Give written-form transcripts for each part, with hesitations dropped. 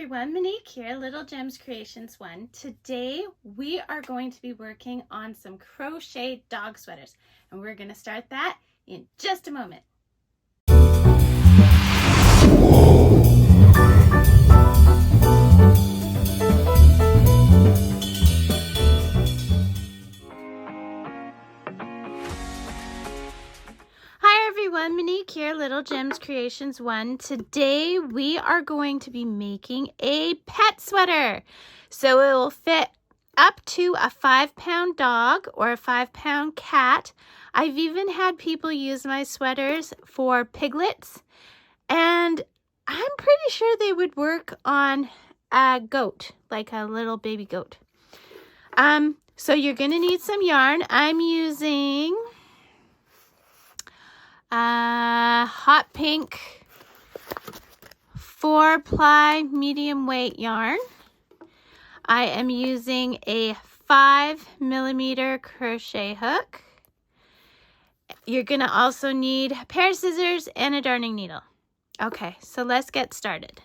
everyone, Monique here, Little Gems Creations 1. Today we are going to be working on some crochet dog sweaters, and we're going to start that in just a moment. Hi everyone, Monique here, Little Gems Creations 1. Today we are going to be making a pet sweater. So it will fit up to a 5-pound dog or a 5-pound cat. I've even had people use my sweaters for piglets, and I'm pretty sure they would work on a goat, like a little baby goat. So you're going to need some yarn. I'm using hot pink 4-ply medium weight yarn. I am using a 5mm crochet hook. You're going to also need a pair of scissors and a darning needle. Okay, so let's get started.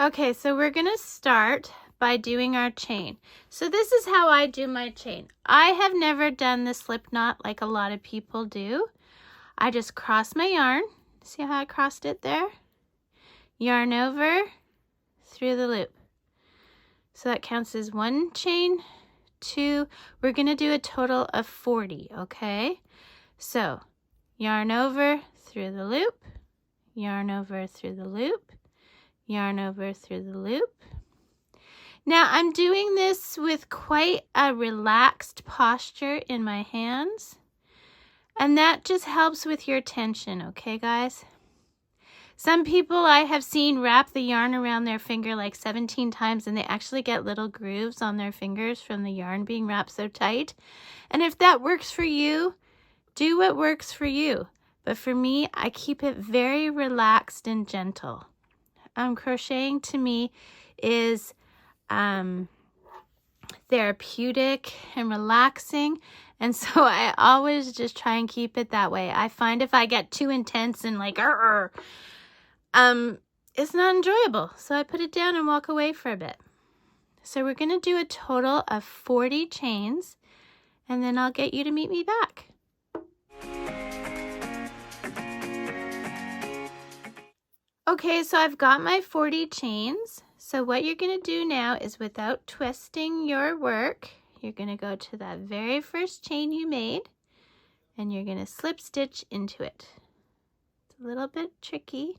Okay, so we're going to start by doing our chain. So this is how I do my chain. I have never done the slip knot like a lot of people do. I just cross my yarn. See how I crossed it there? Yarn over through the loop. So that counts as 1 chain, 2. We're going to do a total of 40, okay? So yarn over through the loop, yarn over through the loop, yarn over through the loop. Now I'm doing this with quite a relaxed posture in my hands. And that just helps with your tension, okay, guys? Some people I have seen wrap the yarn around their finger like 17 times, and they actually get little grooves on their fingers from the yarn being wrapped so tight. And if that works for you, do what works for you. But for me, I keep it very relaxed and gentle. Crocheting to me is therapeutic and relaxing, and so I always just try and keep it that way. I find if I get too intense and like it's not enjoyable, so I put it down and walk away for a bit. So we're going to do a total of 40 chains, and then I'll get you to meet me back. Okay, so I've got my 40 chains. So what you're going to do now is, without twisting your work, you're going to go to that very first chain you made, and you're going to slip stitch into it. It's a little bit tricky.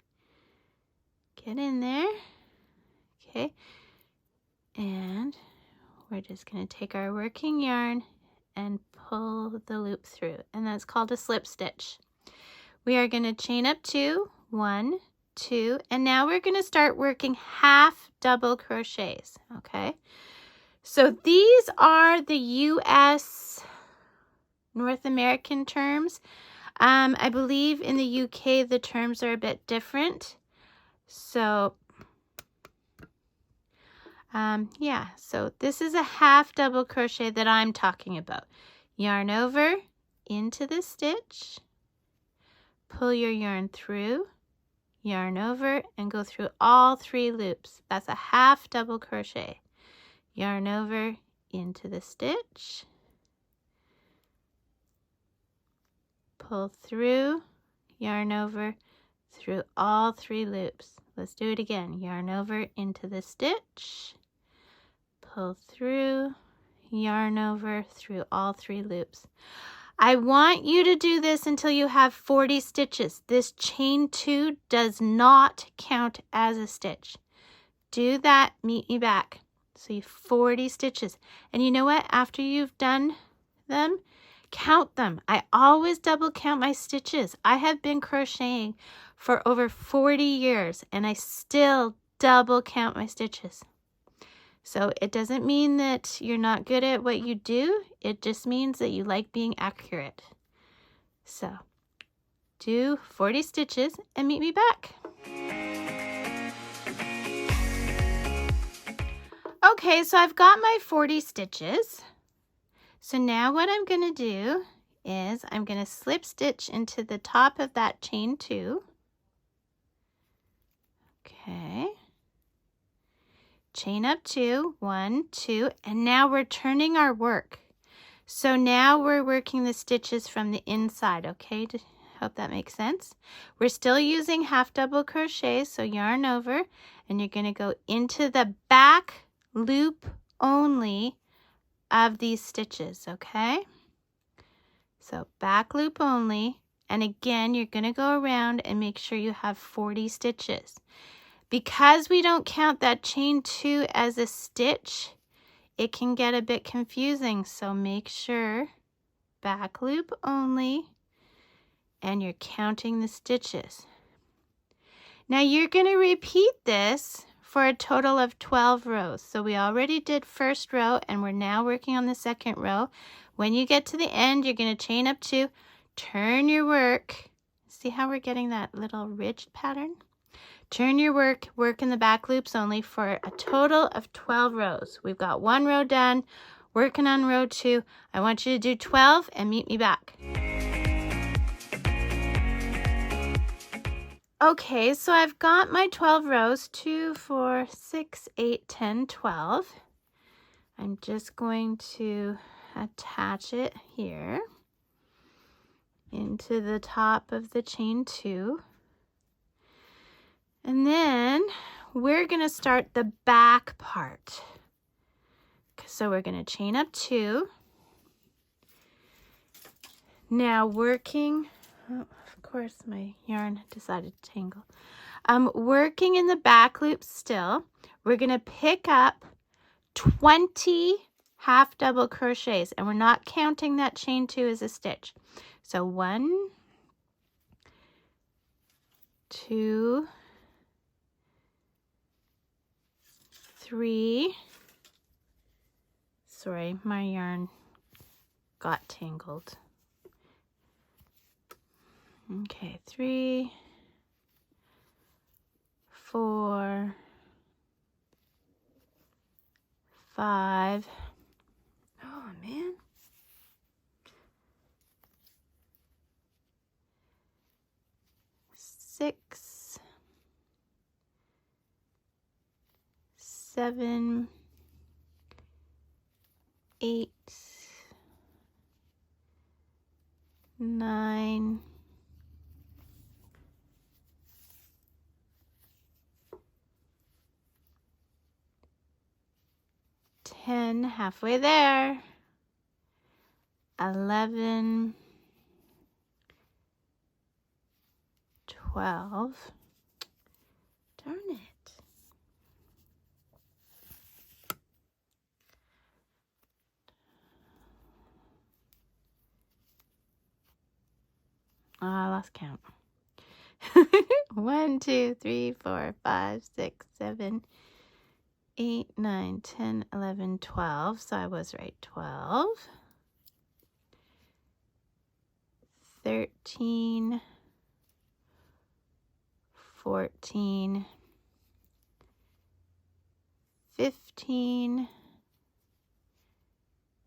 Get in there. Okay. And we're just going to take our working yarn and pull the loop through, and that's called a slip stitch. We are going to chain up 2, 1, 2, and now we're going to start working half double crochets, okay? So these are the US North American terms. I believe in the UK the terms are a bit different. So yeah, so this is a half double crochet that I'm talking about. Yarn over into the stitch, pull your yarn through, yarn over, and go through all 3 loops. That's a half double crochet. Yarn over into the stitch, pull through, yarn over through all 3 loops. Let's do it again. Yarn over into the stitch, pull through, yarn over through all 3 loops. I want you to do this until you have 40 stitches. This chain 2 does not count as a stitch. Do that, meet me back. So you have 40 stitches. And you know what? After you've done them, count them. I always double count my stitches. I have been crocheting for over 40 years, and I still double count my stitches. So it doesn't mean that you're not good at what you do. It just means that you like being accurate. So do 40 stitches and meet me back. Okay, so I've got my 40 stitches. So now what I'm going to do is I'm going to slip stitch into the top of that chain 2. Okay. chain up 2, 1, 2, and now we're turning our work. So now we're working the stitches from the inside, okay? Hope that makes sense. We're still using half double crochet, so yarn over, and you're going to go into the back loop only of these stitches, okay? So back loop only, and again you're going to go around and make sure you have 40 stitches. Because we don't count that chain 2 as a stitch, it can get a bit confusing, so make sure back loop only, and you're counting the stitches. Now you're going to repeat this for a total of 12 rows. So we already did first row, and we're now working on the second row. When you get to the end, you're going to chain up 2, turn your work. See how we're getting that little ridge pattern? Turn your work, work in the back loops only for a total of 12 rows. We've got 1 row done, working on row 2. I want you to do 12 and meet me back. Okay, so I've got my 12 rows, 2, 4, 6, 8, 10, 12. I'm just going to attach it here into the top of the chain 2. And then we're going to start the back part. So we're going to chain up 2. Now working, oh, of course my yarn decided to tangle. Working in the back loop still, we're going to pick up 20 half double crochets, and we're not counting that chain 2 as a stitch. So 1, 2, 3, sorry, my yarn got tangled. Okay, 3, 4, 5. Oh man. 6, 7, 8, 9, 10, halfway there, 11, 12, darn it. Oh, I lost count. 1, 2, 3, 4, 5, 6, 7, 8, 9, 10, 11, 12. So I was right. 12, 13, 14, 15,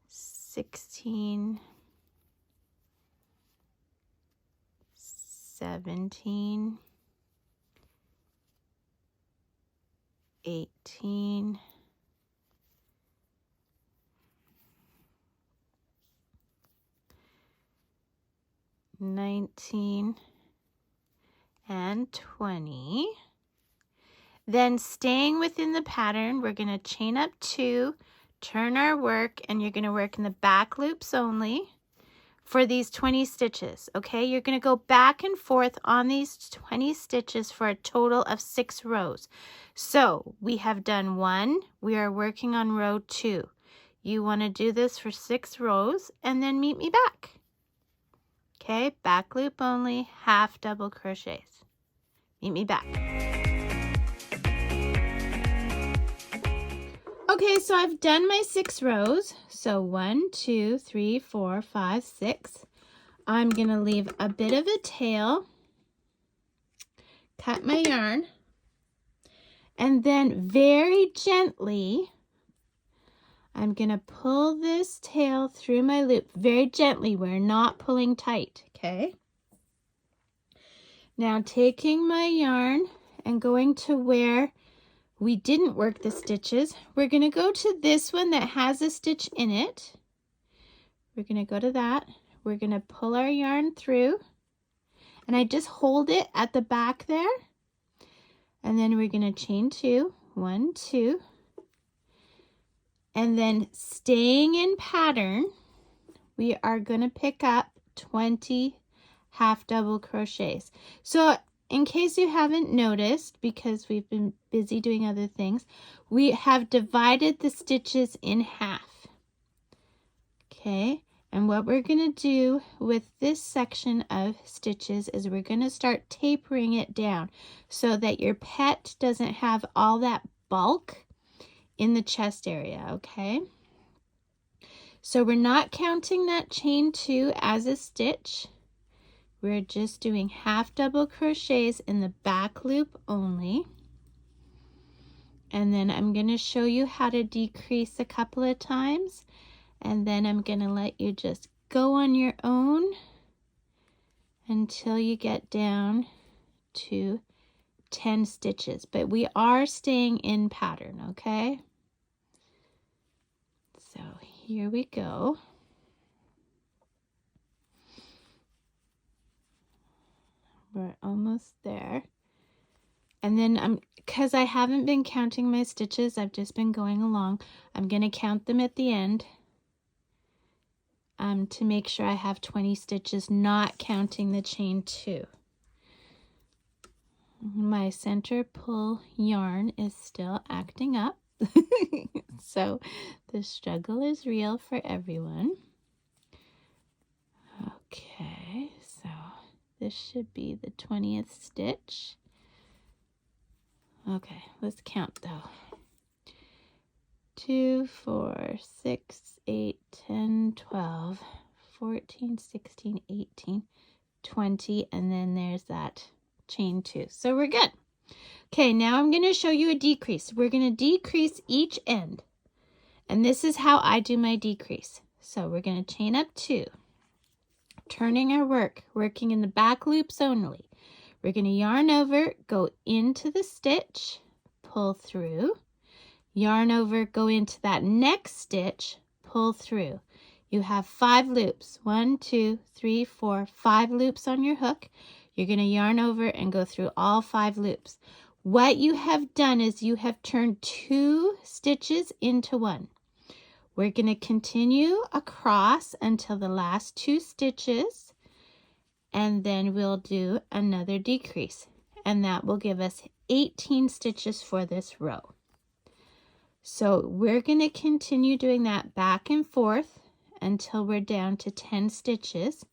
16, 17, 18, 19, and 20. Then staying within the pattern, we're going to chain up 2, turn our work, and you're going to work in the back loops only for these 20 stitches, okay? You're going to go back and forth on these 20 stitches for a total of 6 rows. So we have done 1. We are working on row 2. You want to do this for 6 rows and then meet me back. Okay, back loop only, half double crochets. Meet me back. Okay, so I've done my 6 rows. So 1, 2, 3, 4, 5, 6. I'm going to leave a bit of a tail, cut my yarn, and then very gently, I'm going to pull this tail through my loop. Very gently, we're not pulling tight, okay? Now taking my yarn and going to where we didn't work the stitches, we're going to go to this one that has a stitch in it. We're going to go to that. We're going to pull our yarn through, and I just hold it at the back there, and then we're going to chain 2, 1, 2, and then staying in pattern, we are going to pick up 20 half double crochets. So in case you haven't noticed, because we've been busy doing other things, we have divided the stitches in half. Okay, and what we're going to do with this section of stitches is we're going to start tapering it down so that your pet doesn't have all that bulk in the chest area, okay? So we're not counting that chain 2 as a stitch. We're just doing half double crochets in the back loop only. And then I'm going to show you how to decrease a couple of times, and then I'm going to let you just go on your own until you get down to 10 stitches. But we are staying in pattern, okay? So here we go. We're almost there. And then because I haven't been counting my stitches, I've just been going along. I'm going to count them at the end to make sure I have 20 stitches, not counting the chain 2. My center pull yarn is still acting up. So the struggle is real for everyone. Okay, so this should be the 20th stitch. Okay, let's count though. 2, 4, 6, 8, 10, 12, 14, 16, 18, 20, and then there's that chain 2. So we're good. Okay, now I'm going to show you a decrease. We're going to decrease each end. And this is how I do my decrease. So we're going to chain up 2. Turning our work, working in the back loops only. We're going to yarn over, go into the stitch, pull through, yarn over, go into that next stitch, pull through. You have 5 loops. 1, 2, 3, 4, 5 loops on your hook. You're going to yarn over and go through all 5 loops. What you have done is you have turned 2 stitches into 1. We're going to continue across until the last 2 stitches, and then we'll do another decrease, and that will give us 18 stitches for this row. So we're going to continue doing that back and forth until we're down to 10 stitches,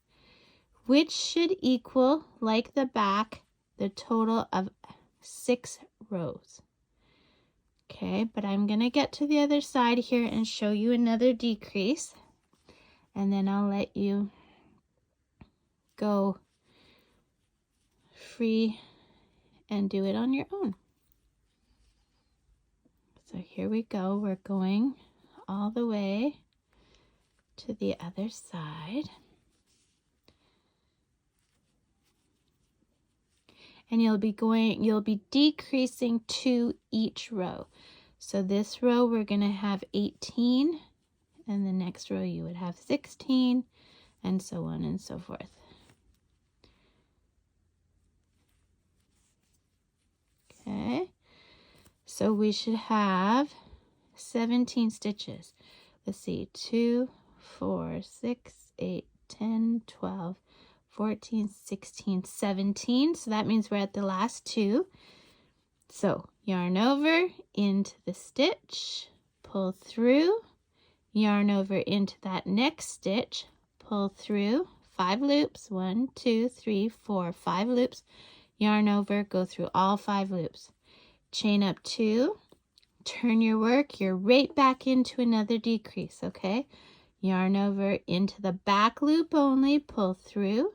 which should equal, like the back, the total of 6 rows. Okay, but I'm going to get to the other side here and show you another decrease, and then I'll let you go free and do it on your own. So here we go. We're going all the way to the other side. And you'll be decreasing 2 each row. So this row we're going to have 18, and the next row you would have 16, and so on and so forth. Okay, so we should have 17 stitches. Let's see, 2, 4, 6, 8, 10, 12, 14, 16, 17. So that means we're at the last 2. So yarn over into the stitch, pull through, yarn over into that next stitch, pull through, 5 loops, 1, 2, 3, 4, 5 loops, yarn over, go through all 5 loops, chain up 2, turn your work, you're right back into another decrease, okay? Yarn over into the back loop only, pull through,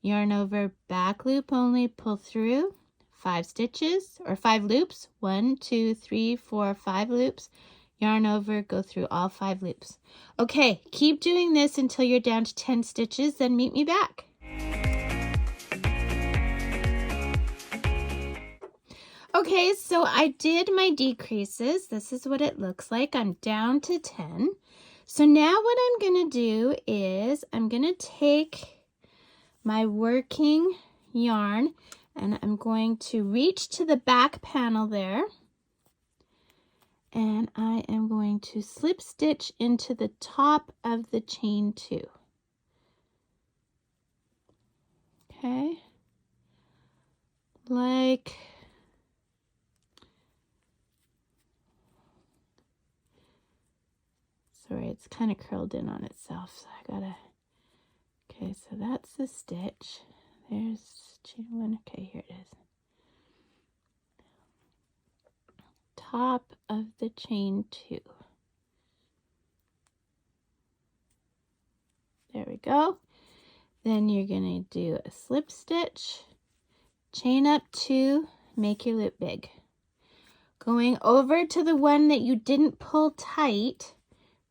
yarn over, back loop only, pull through, 5 stitches or 5 loops, 1, 2, 3, 4, 5 loops, yarn over, go through all 5 loops. Okay, keep doing this until you're down to 10 stitches, then meet me back. Okay, so I did my decreases. This is what it looks like. I'm down to 10. So now what I'm going to do is I'm going to take my working yarn and I'm going to reach to the back panel there. And I am going to slip stitch into the top of the chain 2. Okay. Like sorry, it's kind of curled in on itself, so I gotta, okay, so that's the stitch. There's chain 1, okay, here it is. Top of the chain 2. There we go. Then you're gonna do a slip stitch, chain up 2, make your loop big. Going over to the one that you didn't pull tight,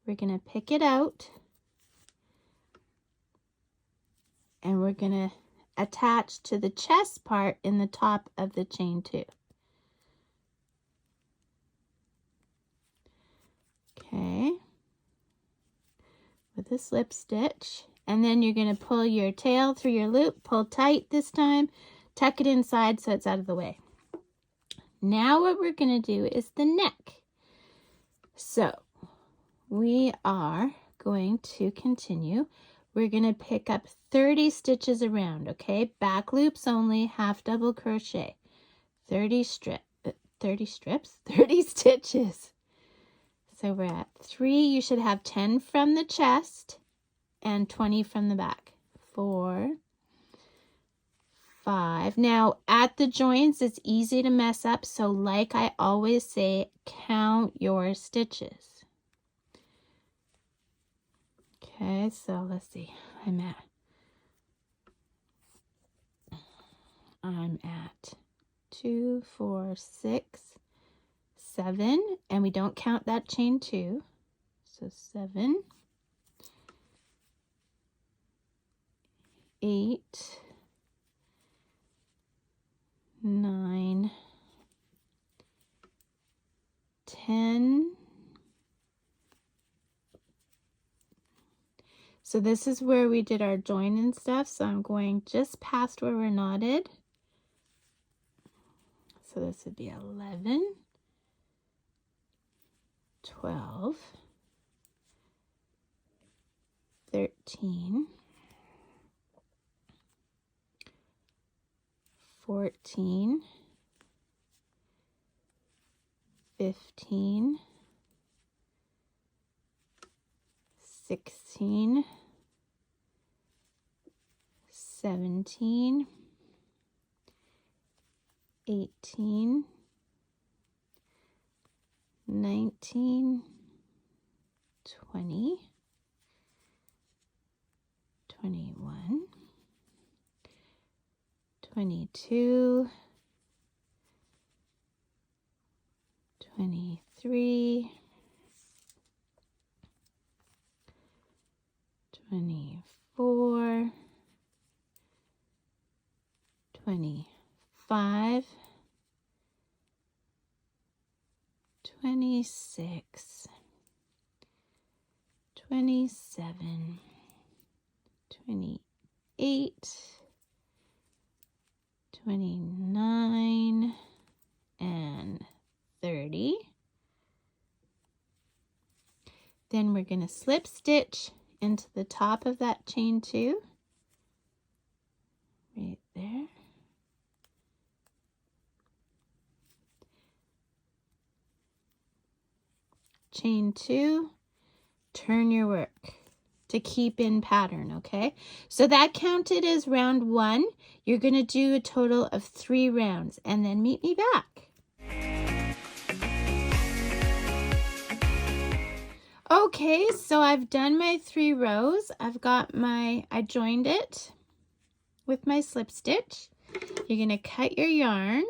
we're gonna pick it out and we're gonna attach to the chest part in the top of the chain 2. Okay, with a slip stitch, and then you're going to pull your tail through your loop, pull tight this time, tuck it inside so it's out of the way. Now what we're going to do is the neck. So we are going to continue. We're going to pick up 30 stitches around, okay? Back loops only, half double crochet. 30 stitches. So we're at 3. You should have 10 from the chest and 20 from the back. 4, 5. Now at the joints, it's easy to mess up. So like I always say, count your stitches. Okay, so let's see. I'm at 2, 4, 6, 7, and we don't count that chain 2. So 7, 8, 9, 10. So this is where we did our join and stuff. So I'm going just past where we're knotted. So this would be 11, 12, 13, 14, 15, 16, 17, 18, 19, 20, 21, 22, 23, 24, 25, 26, 27, 28, 29, and 30. Then we're going to slip stitch into the top of that chain 2, right there. Chain 2, turn your work to keep in pattern, okay? So that counted as round 1. You're going to do a total of 3 rounds and then meet me back. Okay, so I've done my 3 rows. I joined it with my slip stitch. You're going to cut your yarn,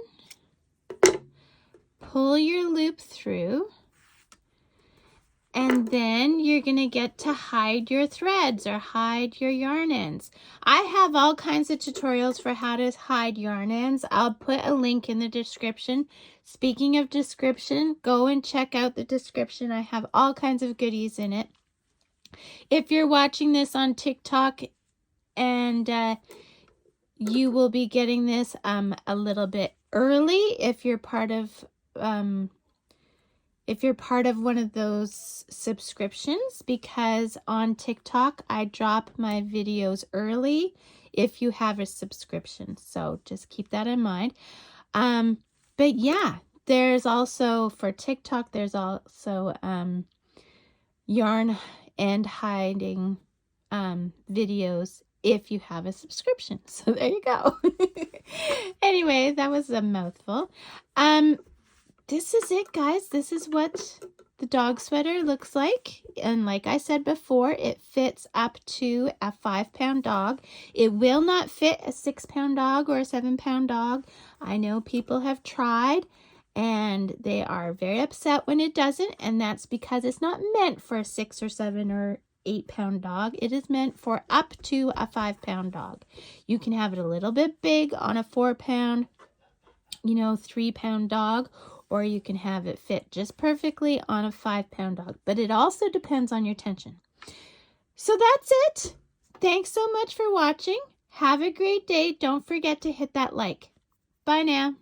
pull your loop through, And then you're going to get to hide your threads or hide your yarn ends. I have all kinds of tutorials for how to hide yarn ends. I'll put a link in the description. Speaking of description, go and check out the description. I have all kinds of goodies in it. If you're watching this on TikTok, and you will be getting this a little bit early if you're part of one of those subscriptions, because on TikTok I drop my videos early if you have a subscription. So just keep that in mind. But yeah, there's also for TikTok, there's also yarn and hiding videos if you have a subscription. So there you go. Anyway, that was a mouthful. This is it, guys. This is what the dog sweater looks like. And like I said before, it fits up to a 5-pound dog. It will not fit a 6-pound dog or a 7-pound dog. I know people have tried and they are very upset when it doesn't, and that's because it's not meant for a 6 or 7 or 8-pound dog. It is meant for up to a 5-pound dog. You can have it a little bit big on a 4-pound, 3-pound dog, or you can have it fit just perfectly on a 5-pound dog. But it also depends on your tension. So that's it. Thanks so much for watching. Have a great day. Don't forget to hit that like. Bye now.